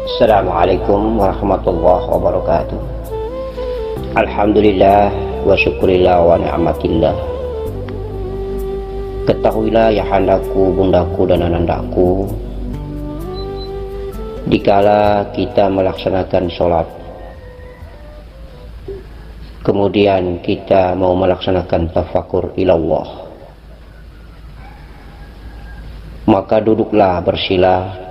Assalamualaikum warahmatullahi wabarakatuh. Alhamdulillah wa syukurillah wa ni'matillah. Ketahuilah ya handaku, bundaku dan anandaku, dikala kita melaksanakan sholat, kemudian kita mau melaksanakan tafakur ilallah, maka duduklah bersila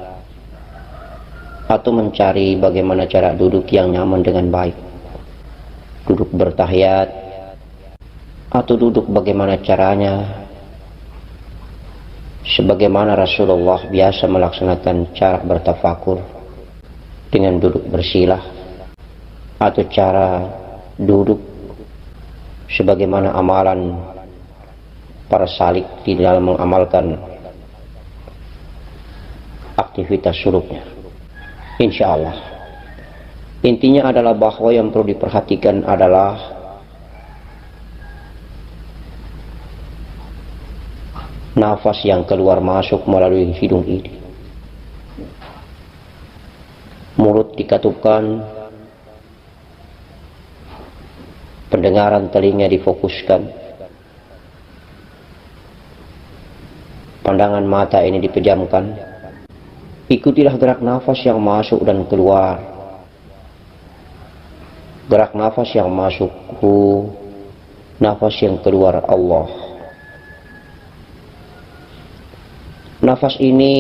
atau mencari bagaimana cara duduk yang nyaman dengan baik. Duduk bertahiyat atau duduk bagaimana caranya, sebagaimana Rasulullah biasa melaksanakan cara bertafakur dengan duduk bersilah, atau cara duduk sebagaimana amalan para salik di dalam mengamalkan aktivitas suluknya. Insya Allah, intinya adalah bahwa yang perlu diperhatikan adalah nafas yang keluar masuk melalui hidung ini. Mulut dikatupkan, pendengaran telinga difokuskan, pandangan mata ini dipejamkan. Ikutilah gerak nafas yang masuk dan keluar. Gerak nafas yang masuk Hu, nafas yang keluar Allah. Nafas ini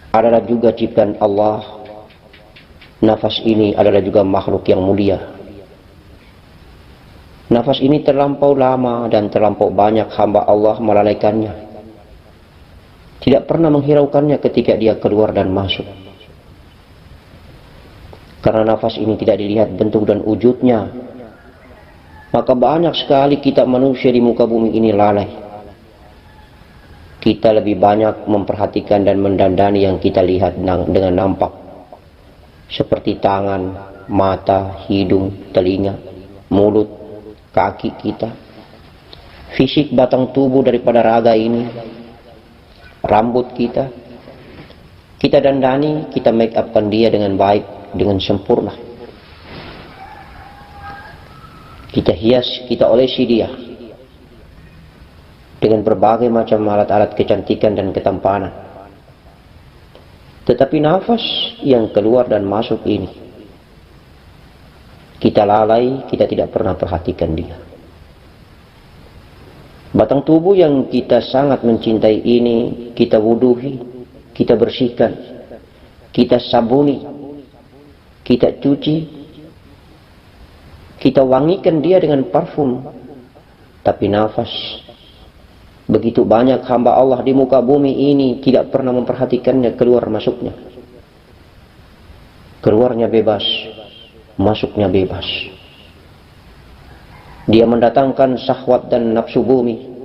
adalah juga ciptaan Allah. Nafas ini adalah juga makhluk yang mulia. Nafas ini terlampau lama dan terlampau banyak hamba Allah melalaikannya, tidak pernah menghiraukannya ketika dia keluar dan masuk. Karena nafas ini tidak dilihat bentuk dan wujudnya, maka banyak sekali kita manusia di muka bumi ini lalai. Kita lebih banyak memperhatikan dan mendandani yang kita lihat dengan nampak, seperti tangan, mata, hidung, telinga, mulut, kaki kita, fisik batang tubuh daripada raga ini, rambut kita dandani, kita make upkan dia dengan baik, dengan sempurna. Kita hias, kita olesi dia dengan berbagai macam alat-alat kecantikan dan ketampanan. Tetapi nafas yang keluar dan masuk ini, kita lalai, kita tidak pernah perhatikan dia. Batang tubuh yang kita sangat mencintai ini, kita wuduhi, kita bersihkan, kita sabuni, kita cuci, kita wangikan dia dengan parfum. Tapi nafas, begitu banyak hamba Allah di muka bumi ini tidak pernah memperhatikannya keluar masuknya. Keluarnya bebas, masuknya bebas. Dia mendatangkan syahwat dan nafsu bumi.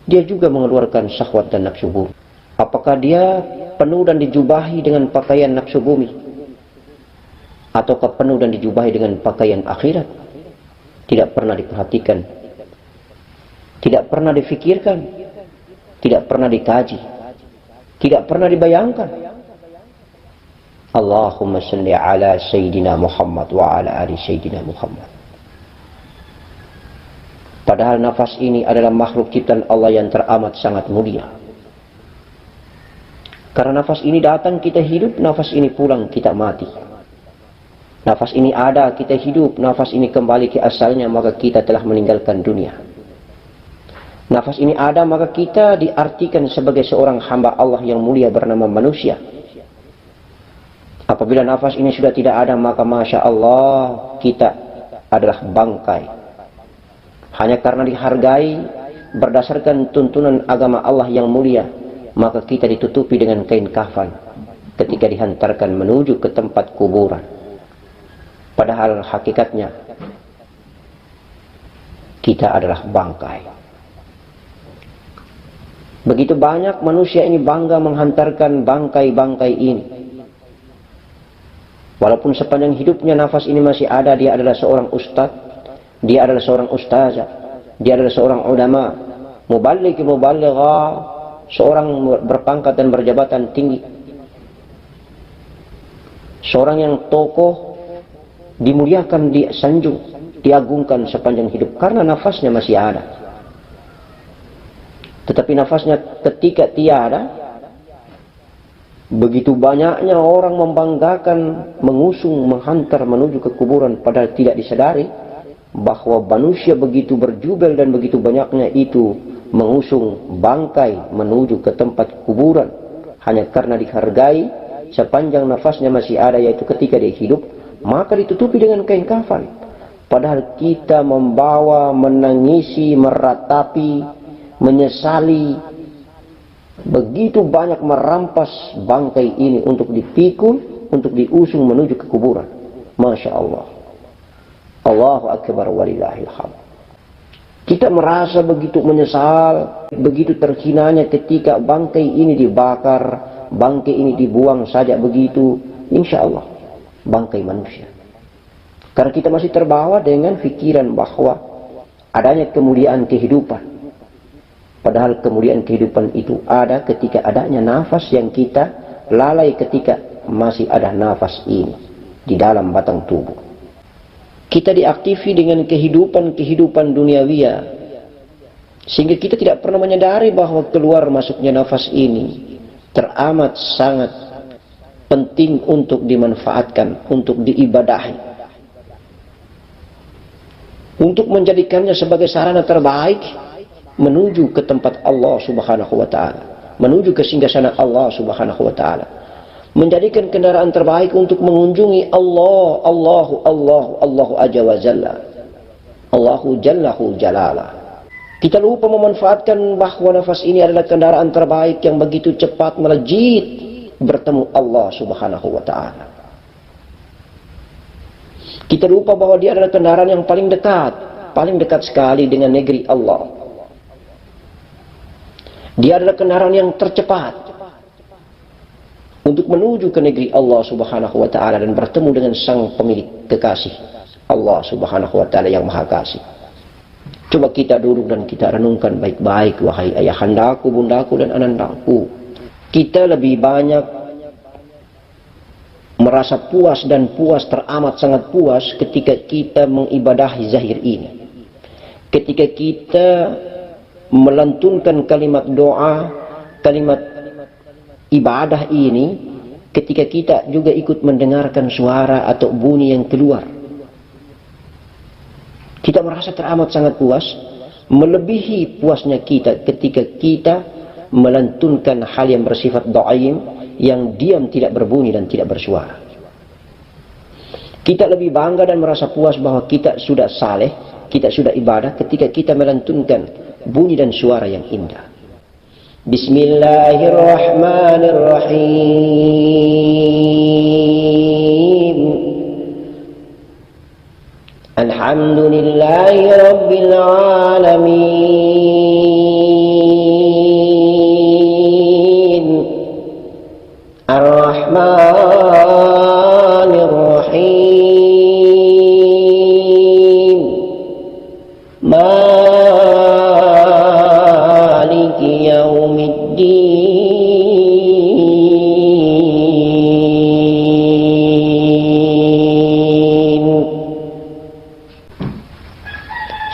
Dia juga mengeluarkan syahwat dan nafsu bumi. Apakah dia penuh dan dijubahi dengan pakaian nafsu bumi, ataukah penuh dan dijubahi dengan pakaian akhirat? Tidak pernah diperhatikan, tidak pernah difikirkan, tidak pernah dikaji, tidak pernah dibayangkan. Allahumma salli ala Sayyidina Muhammad wa ala ali Sayyidina Muhammad. Padahal nafas ini adalah makhluk ciptaan Allah yang teramat sangat mulia. Karena nafas ini datang kita hidup, nafas ini pulang kita mati. Nafas ini ada kita hidup, nafas ini kembali ke asalnya, maka kita telah meninggalkan dunia. Nafas ini ada maka kita diartikan sebagai seorang hamba Allah yang mulia bernama manusia. Apabila nafas ini sudah tidak ada, maka Masya Allah kita adalah bangkai. Hanya karena dihargai berdasarkan tuntunan agama Allah yang mulia, maka kita ditutupi dengan kain kafan ketika dihantarkan menuju ke tempat kuburan. Padahal hakikatnya kita adalah bangkai. Begitu banyak manusia ini bangga menghantarkan bangkai-bangkai ini. Walaupun sepanjang hidupnya nafas ini masih ada, dia adalah seorang ustadz, dia adalah seorang ustazah, dia adalah seorang ulama, muballigh, muballighah, seorang berpangkat dan berjabatan tinggi. Seorang yang tokoh dimuliakan, disanjung, diagungkan sepanjang hidup karena nafasnya masih ada. Tetapi nafasnya ketika tiada, begitu banyaknya orang membanggakan, mengusung, menghantar menuju ke kuburan, padahal tidak disadari bahwa manusia begitu berjubel dan begitu banyaknya itu mengusung bangkai menuju ke tempat kuburan hanya karena dihargai sepanjang nafasnya masih ada, yaitu ketika dia hidup, maka ditutupi dengan kain kafan. Padahal kita membawa, menangisi, meratapi, menyesali, begitu banyak merampas bangkai ini untuk dipikul, untuk diusung menuju ke kuburan. Masya Allah. Allahu Akbar walillahil hamd. Kita merasa begitu menyesal, begitu terhinanya ketika bangkai ini dibakar, bangkai ini dibuang saja begitu. Insya Allah, bangkai manusia. Karena kita masih terbawa dengan pikiran bahwa adanya kemuliaan kehidupan. Padahal kemuliaan kehidupan itu ada ketika adanya nafas yang kita lalai ketika masih ada nafas ini di dalam batang tubuh. Kita diaktifi dengan kehidupan duniawiya, sehingga kita tidak pernah menyadari bahwa keluar masuknya nafas ini teramat sangat penting untuk dimanfaatkan, untuk diibadahi, untuk menjadikannya sebagai sarana terbaik menuju ke tempat Allah Subhanahu wa taala, menuju ke singgasana Allah Subhanahu wa taala, menjadikan kendaraan terbaik untuk mengunjungi Allahu Azza wa Jalla, Allahu Jallahu Jalala. Kita lupa memanfaatkan bahwa nafas ini adalah kendaraan terbaik yang begitu cepat melejit bertemu Allah Subhanahu wa taala. Kita lupa bahwa dia adalah kendaraan yang paling dekat sekali dengan negeri Allah. Dia adalah kendaraan yang tercepat untuk menuju ke negeri Allah Subhanahu wa taala dan bertemu dengan sang pemilik kekasih, Allah Subhanahu wa taala yang Maha Kasih. Coba kita duduk dan kita renungkan baik-baik, wahai ayahandaku, bundaku dan anandaku. Kita lebih banyak merasa puas dan puas, teramat sangat puas ketika kita mengibadahi zahir ini. Ketika kita melantunkan kalimat doa, kalimat ibadah ini, ketika kita juga ikut mendengarkan suara atau bunyi yang keluar, kita merasa teramat sangat puas, melebihi puasnya kita ketika kita melantunkan hal yang bersifat dhaim, yang diam, tidak berbunyi dan tidak bersuara. Kita lebih bangga dan merasa puas bahwa kita sudah saleh, kita sudah ibadah ketika kita melantunkan bunyi dan suara yang indah. Bismillahirrahmanirrahim. Alhamdulillahi Rabbil Alamin. Ar-Rahmanirrahim. Maliki Yaumiddin.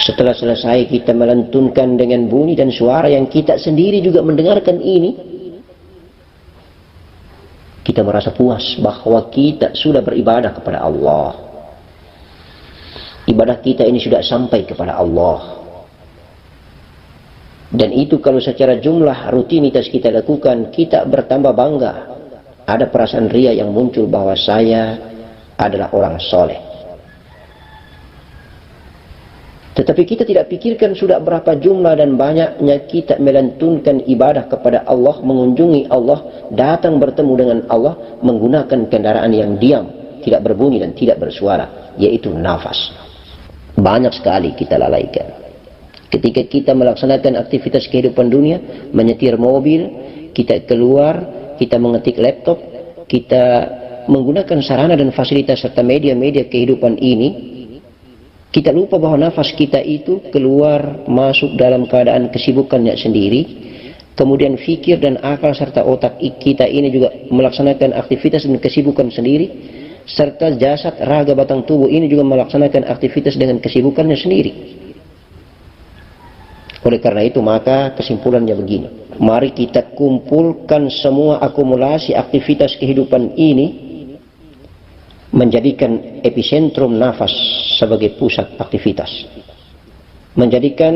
Setelah selesai kita melantunkan dengan bunyi dan suara yang kita sendiri juga mendengarkan ini, kita merasa puas bahwa kita sudah beribadah kepada Allah. Ibadah kita ini sudah sampai kepada Allah. Dan itu kalau secara jumlah rutinitas kita lakukan, kita bertambah bangga. Ada perasaan ria yang muncul bahwa saya adalah orang soleh. Tetapi kita tidak pikirkan sudah berapa jumlah dan banyaknya kita melantunkan ibadah kepada Allah, mengunjungi Allah, datang bertemu dengan Allah, menggunakan kendaraan yang diam, tidak berbunyi dan tidak bersuara, yaitu nafas. Banyak sekali kita lalaikan. Ketika kita melaksanakan aktivitas kehidupan dunia, menyetir mobil, kita keluar, kita mengetik laptop, kita menggunakan sarana dan fasilitas serta media-media kehidupan ini, kita lupa bahwa nafas kita itu keluar masuk dalam keadaan kesibukannya sendiri. Kemudian fikir dan akal serta otak kita ini juga melaksanakan aktivitas dan kesibukan sendiri. serta jasad, raga, batang tubuh ini juga melaksanakan aktivitas dengan kesibukannya sendiri. Oleh karena itu maka kesimpulannya begini, mari kita kumpulkan semua akumulasi aktivitas kehidupan ini, menjadikan epicentrum nafas sebagai pusat aktivitas, menjadikan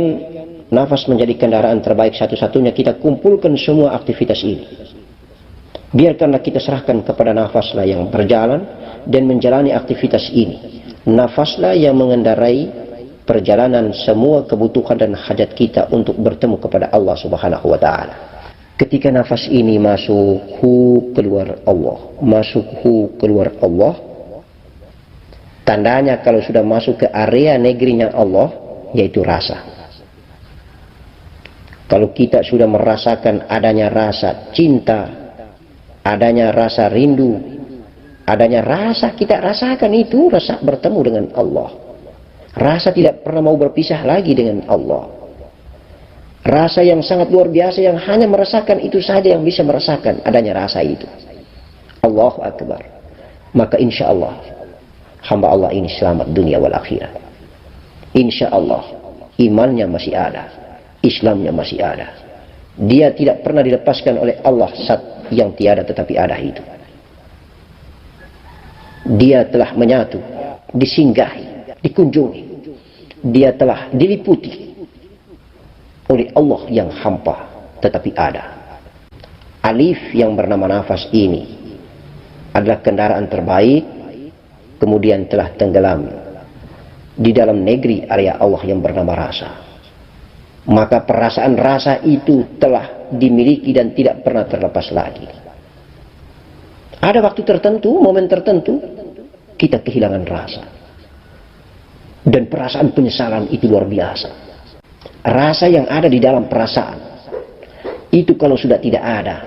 nafas menjadi kendaraan terbaik satu-satunya. Kita kumpulkan semua aktivitas ini, biarkanlah kita serahkan kepada nafaslah yang berjalan dan menjalani aktivitas ini. Nafaslah yang mengendarai perjalanan semua kebutuhan dan hajat kita untuk bertemu kepada Allah Subhanahu wa taala. Ketika nafas ini masuk hu, keluar Allah, masuk hu, keluar Allah, tandanya kalau sudah masuk ke area negerinya Allah, yaitu rasa. Kalau kita sudah merasakan adanya rasa cinta, adanya rasa rindu, adanya rasa, kita rasakan itu rasa bertemu dengan Allah. Rasa tidak pernah mau berpisah lagi dengan Allah. Rasa yang sangat luar biasa, yang hanya merasakan itu saja yang bisa merasakan adanya rasa itu. Allahu Akbar. Maka insya Allah hamba Allah ini selamat dunia wal akhirat. Insya Allah imannya masih ada, Islamnya masih ada. Dia tidak pernah dilepaskan oleh Allah saat yang tiada tetapi ada itu. Dia telah menyatu, disinggahi, dikunjungi. Dia telah diliputi oleh Allah yang hampa tetapi ada. Alif yang bernama nafas ini adalah kendaraan terbaik, kemudian telah tenggelam di dalam negeri area Allah yang bernama rasa. Maka perasaan rasa itu telah dimiliki dan tidak pernah terlepas lagi. Ada waktu tertentu, momen tertentu, kita kehilangan rasa. Dan perasaan penyesalan itu luar biasa. Rasa yang ada di dalam perasaan itu kalau sudah tidak ada,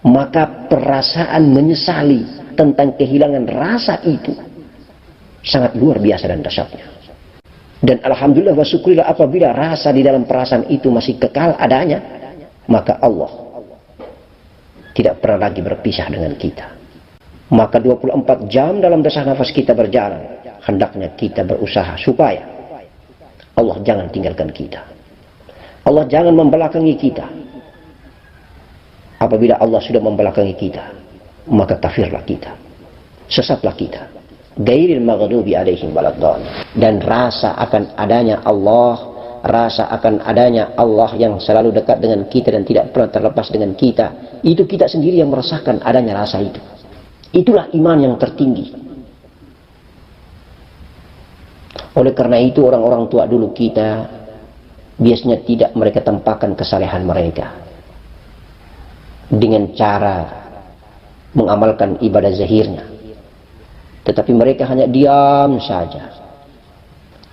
maka perasaan menyesali tentang kehilangan rasa itu sangat luar biasa dan dahsyatnya. Dan alhamdulillah wa syukurillah, apabila rasa di dalam perasaan itu masih kekal adanya, maka Allah tidak pernah lagi berpisah dengan kita. Maka 24 jam dalam dasar nafas kita berjalan, hendaknya kita berusaha supaya Allah jangan tinggalkan kita. Allah jangan membelakangi kita. Apabila Allah sudah membelakangi kita, maka kafirlah kita, sesatlah kita. Ghairil maghdubi alaihim waladdallin. Dan rasa akan adanya Allah, rasa akan adanya Allah yang selalu dekat dengan kita dan tidak pernah terlepas dengan kita, itu kita sendiri yang merasakan adanya rasa itu. Itulah iman yang tertinggi. Oleh karena itu orang-orang tua dulu kita biasanya tidak mereka tampakkan kesalehan mereka dengan cara mengamalkan ibadah zahirnya, tetapi mereka hanya diam saja.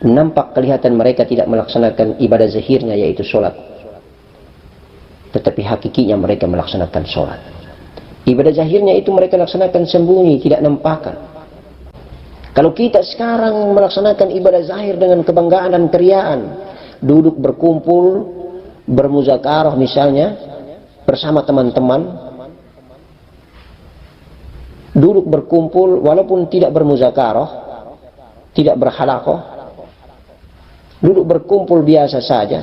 Nampak kelihatan mereka tidak melaksanakan ibadah zahirnya, yaitu sholat, tetapi hakikinya mereka melaksanakan sholat. Ibadah zahirnya itu mereka laksanakan sembunyi, tidak nampakkan. Kalau kita sekarang melaksanakan ibadah zahir dengan kebanggaan dan keriaan, duduk berkumpul, bermuzakarah misalnya, bersama teman-teman, duduk berkumpul walaupun tidak bermuzakarah, tidak berhalaqah, duduk berkumpul biasa saja,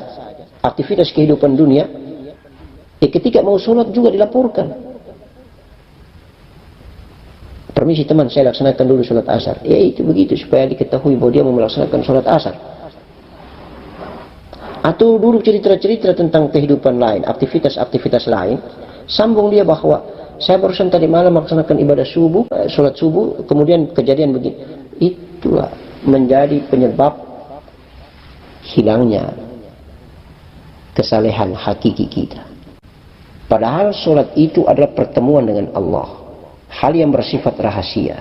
aktivitas kehidupan dunia, ketika mau sholat juga dilaporkan. Permisi teman, saya laksanakan dulu sholat asar. Ya itu begitu, supaya diketahui bahwa dia mau melaksanakan sholat asar. Atau duduk cerita-cerita tentang kehidupan lain, aktivitas-aktivitas lain, sambung dia bahwa saya barusan tadi malam melaksanakan ibadah subuh, sholat subuh, kemudian kejadian begini. Itulah menjadi penyebab hilangnya kesalehan hakiki kita. Padahal sholat itu adalah pertemuan dengan Allah, hal yang bersifat rahasia,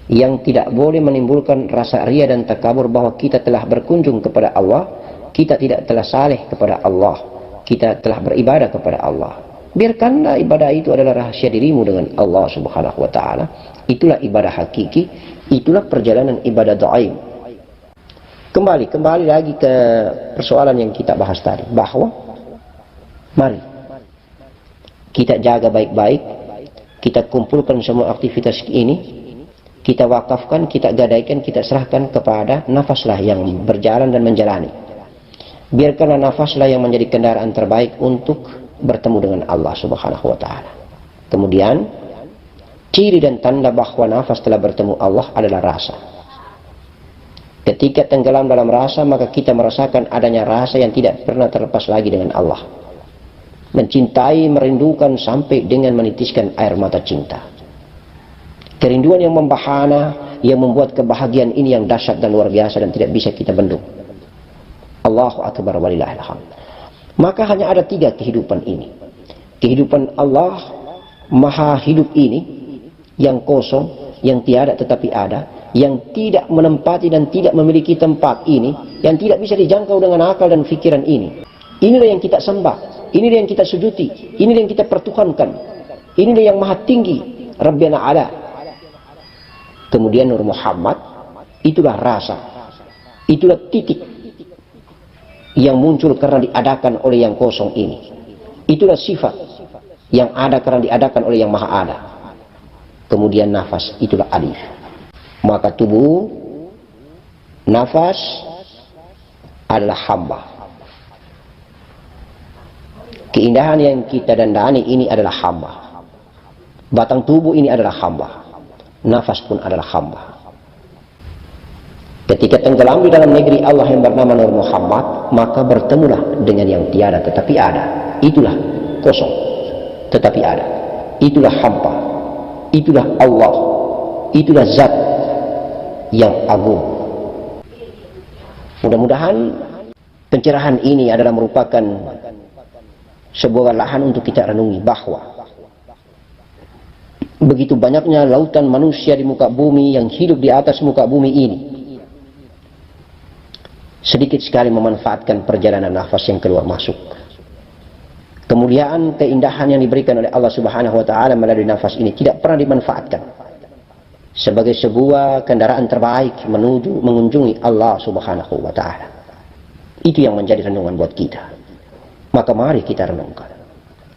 yang tidak boleh menimbulkan rasa ria dan takabur bahwa kita telah berkunjung kepada Allah, kita tidak telah saleh kepada Allah, kita telah beribadah kepada Allah. Biarkanlah ibadah itu adalah rahasia dirimu dengan Allah Subhanahu wa ta'ala. Itulah ibadah hakiki, itulah perjalanan ibadah dhaim. Kembali lagi ke persoalan yang kita bahas tadi, bahwa mari kita jaga baik-baik, kita kumpulkan semua aktivitas ini, kita wakafkan, kita gadaikan, kita serahkan kepada nafaslah yang berjalan dan menjalani. Biarkanlah nafaslah yang menjadi kendaraan terbaik untuk bertemu dengan Allah Subhanahu wa ta'ala. Kemudian ciri dan tanda bahwa nafas telah bertemu Allah adalah rasa. Ketika tenggelam dalam rasa, maka kita merasakan adanya rasa yang tidak pernah terlepas lagi dengan Allah. Mencintai, merindukan sampai dengan menitiskan air mata cinta. Kerinduan yang membahana, yang membuat kebahagiaan ini yang dahsyat dan luar biasa dan tidak bisa kita bendung. Allahu Akbar walillahil hamd. Maka hanya ada 3 kehidupan ini. Kehidupan Allah Maha Hidup ini, yang kosong, yang tiada tetapi ada, yang tidak menempati dan tidak memiliki tempat ini, yang tidak bisa dijangkau dengan akal dan fikiran ini. Inilah yang kita sembah, inilah yang kita sujuti, inilah yang kita pertuhankan, inilah yang maha tinggi, Rabbana Ala. Kemudian Nur Muhammad, itulah rasa, itulah titik yang muncul karena diadakan oleh yang kosong ini. Itulah sifat yang ada karena diadakan oleh yang maha ada. Kemudian nafas, itulah alif. Maka tubuh, nafas adalah hamba. Keindahan yang kita dandani ini adalah hamba. Batang tubuh ini adalah hamba. Nafas pun adalah hamba. Ketika tenggelam di dalam negeri Allah yang bernama Nur Muhammad, maka bertemulah dengan yang tiada tetapi ada. Itulah kosong tetapi ada. Itulah hampa. Itulah Allah. Itulah zat yang agung. Mudah-mudahan pencerahan ini adalah merupakan sebuah lahan untuk kita renungi bahwa begitu banyaknya lautan manusia di muka bumi yang hidup di atas muka bumi ini, sedikit sekali memanfaatkan perjalanan nafas yang keluar masuk. Kemuliaan, keindahan yang diberikan oleh Allah Subhanahu wa ta'ala melalui nafas ini tidak pernah dimanfaatkan sebagai sebuah kendaraan terbaik menuju mengunjungi Allah Subhanahu wa ta'ala. Itu yang menjadi renungan buat kita. Maka mari kita renungkan.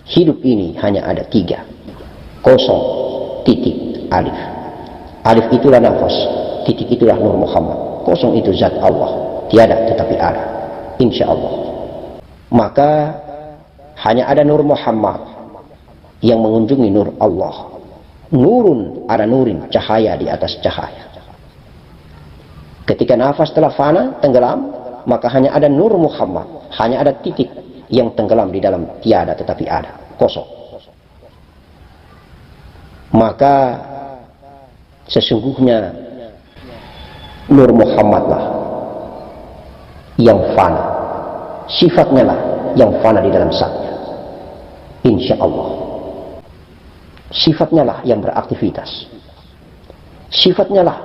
Hidup ini hanya ada 3. Kosong, titik, alif. Alif itulah nafas, titik itulah Nur Muhammad. Kosong itu zat Allah, tiada tetapi ada, insya Allah. Maka hanya ada Nur Muhammad yang mengunjungi Nur Allah. Nurun ada nurin, cahaya di atas cahaya. Ketika nafas telah fana, tenggelam, maka hanya ada Nur Muhammad, hanya ada titik yang tenggelam di dalam tiada tetapi ada, kosong. Maka sesungguhnya Nur Muhammadlah yang fana, sifatnya lah yang fana di dalam zatnya, insya Allah. Sifatnya lah yang beraktivitas, sifatnya lah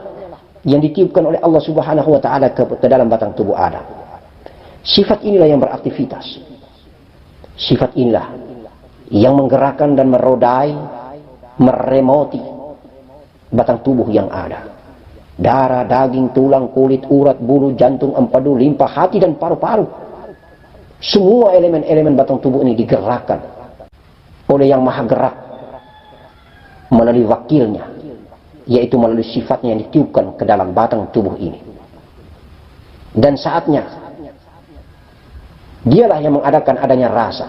yang ditiupkan oleh Allah Subhanahu wa ta'ala ke dalam batang tubuh Adam. Sifat inilah yang beraktivitas, sifat inilah yang menggerakkan dan merodai, meremoti batang tubuh yang ada. Darah, daging, tulang, kulit, urat, bulu, jantung, empedu, limpa, hati, dan paru-paru. Semua elemen-elemen batang tubuh ini digerakkan oleh yang maha gerak melalui wakilnya, yaitu melalui sifatnya yang ditiupkan ke dalam batang tubuh ini. Dan saatnya dialah yang mengadakan adanya rasa,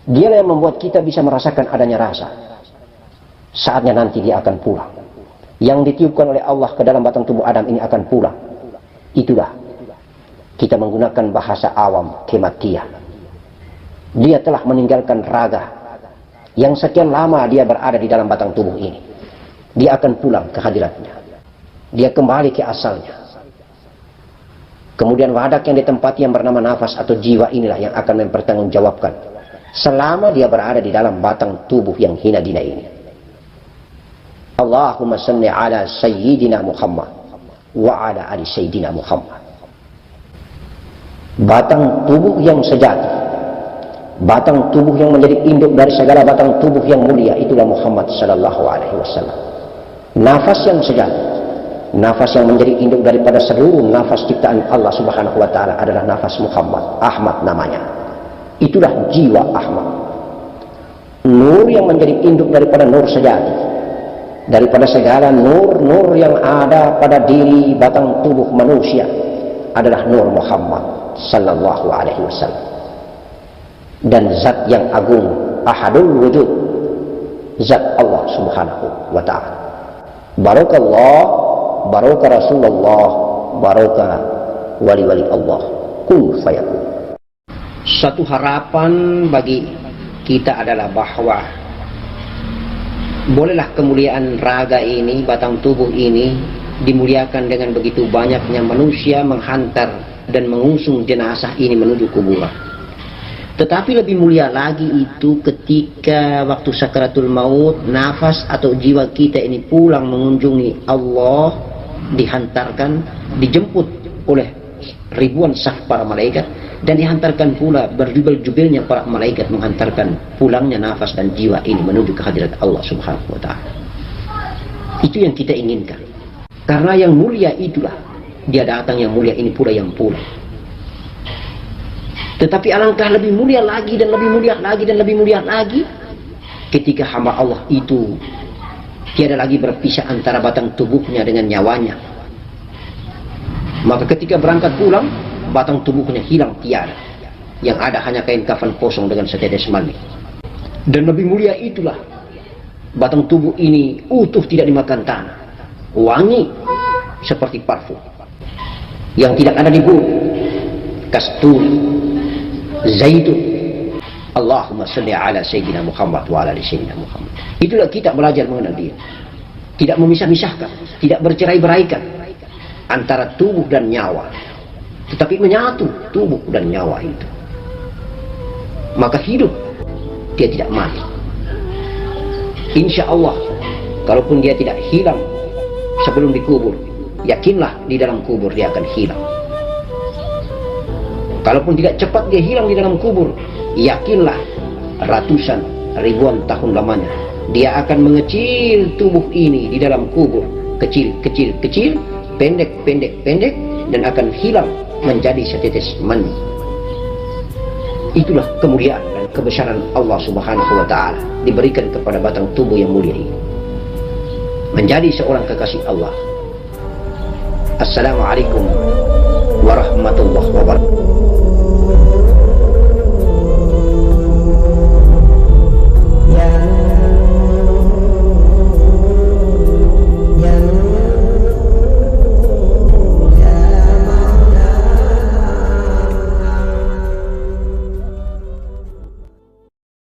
dialah yang membuat kita bisa merasakan adanya rasa. Saatnya nanti dia akan pulang. Yang ditiupkan oleh Allah ke dalam batang tubuh Adam ini akan pulang. Itulah kita menggunakan bahasa awam, kematian. Dia telah meninggalkan raga yang sekian lama dia berada di dalam batang tubuh ini. Dia akan pulang ke hadiratnya. Dia kembali ke asalnya. Kemudian wadak yang ditempati yang bernama nafas atau jiwa inilah yang akan mempertanggungjawabkan selama dia berada di dalam batang tubuh yang hina dina ini. Allahumma salli ala Sayyidina Muhammad wa ala ali Sayyidina Muhammad. Batang tubuh yang sejati, batang tubuh yang menjadi induk dari segala batang tubuh yang mulia, itulah Muhammad sallallahu alaihi wasallam. Nafas yang sejati, nafas yang menjadi induk daripada seluruh nafas ciptaan Allah Subhanahu wa ta'ala adalah nafas Muhammad, Ahmad namanya. Itulah jiwa Ahmad. Nur yang menjadi induk daripada nur sejati, daripada segala nur-nur yang ada pada diri batang tubuh manusia adalah nur Muhammad sallallahu alaihi wasallam. Dan zat yang agung, ahadul wujud, zat Allah subhanahu wa ta'ala. Barakallah, baraka Rasulullah, baraka wali-wali Allah. Kun fayakun. Satu harapan bagi kita adalah bahwa bolehlah kemuliaan raga ini, batang tubuh ini dimuliakan dengan begitu banyaknya manusia menghantar dan mengusung jenazah ini menuju kuburan. Tetapi lebih mulia lagi itu ketika waktu sakaratul maut, nafas atau jiwa kita ini pulang mengunjungi Allah, dihantarkan, dijemput oleh ribuan saf para malaikat, dan dihantarkan pula berjubel-jubelnya para malaikat menghantarkan pulangnya nafas dan jiwa ini menuju ke hadirat Allah subhanahu wa ta'ala. Itu yang kita inginkan. Karena yang mulia itulah dia datang, yang mulia ini pula yang pulang. Tetapi alangkah lebih mulia lagi dan lebih mulia lagi dan lebih mulia lagi ketika hamba Allah itu tiada lagi berpisah antara batang tubuhnya dengan nyawanya. Maka ketika berangkat pulang, batang tubuhnya hilang tiada. Yang ada hanya kain kafan kosong dengan setetes mani. Dan lebih mulia itulah batang tubuh ini utuh, tidak dimakan tanah, wangi seperti parfum yang tidak ada di bulu, kasturi, zaitun. Allahumma salli ala sayyidina Muhammad wa ala ali sayyidina Muhammad. Itulah kita belajar mengenal dia. Tidak memisah-misahkan, tidak bercerai-beraikan antara tubuh dan nyawa, tetapi menyatu tubuh dan nyawa itu. Maka hidup, dia tidak mati. Insya Allah, kalaupun dia tidak hilang sebelum dikubur, yakinlah di dalam kubur dia akan hilang. Kalaupun tidak cepat dia hilang di dalam kubur, yakinlah ratusan ribuan tahun lamanya dia akan mengecil tubuh ini di dalam kubur, kecil, kecil, kecil, pendek, pendek, pendek, dan akan hilang menjadi setetes mani. Itulah kemuliaan dan kebesaran Allah subhanahu wa ta'ala diberikan kepada batang tubuh yang mulia ini, menjadi seorang kekasih Allah. Assalamualaikum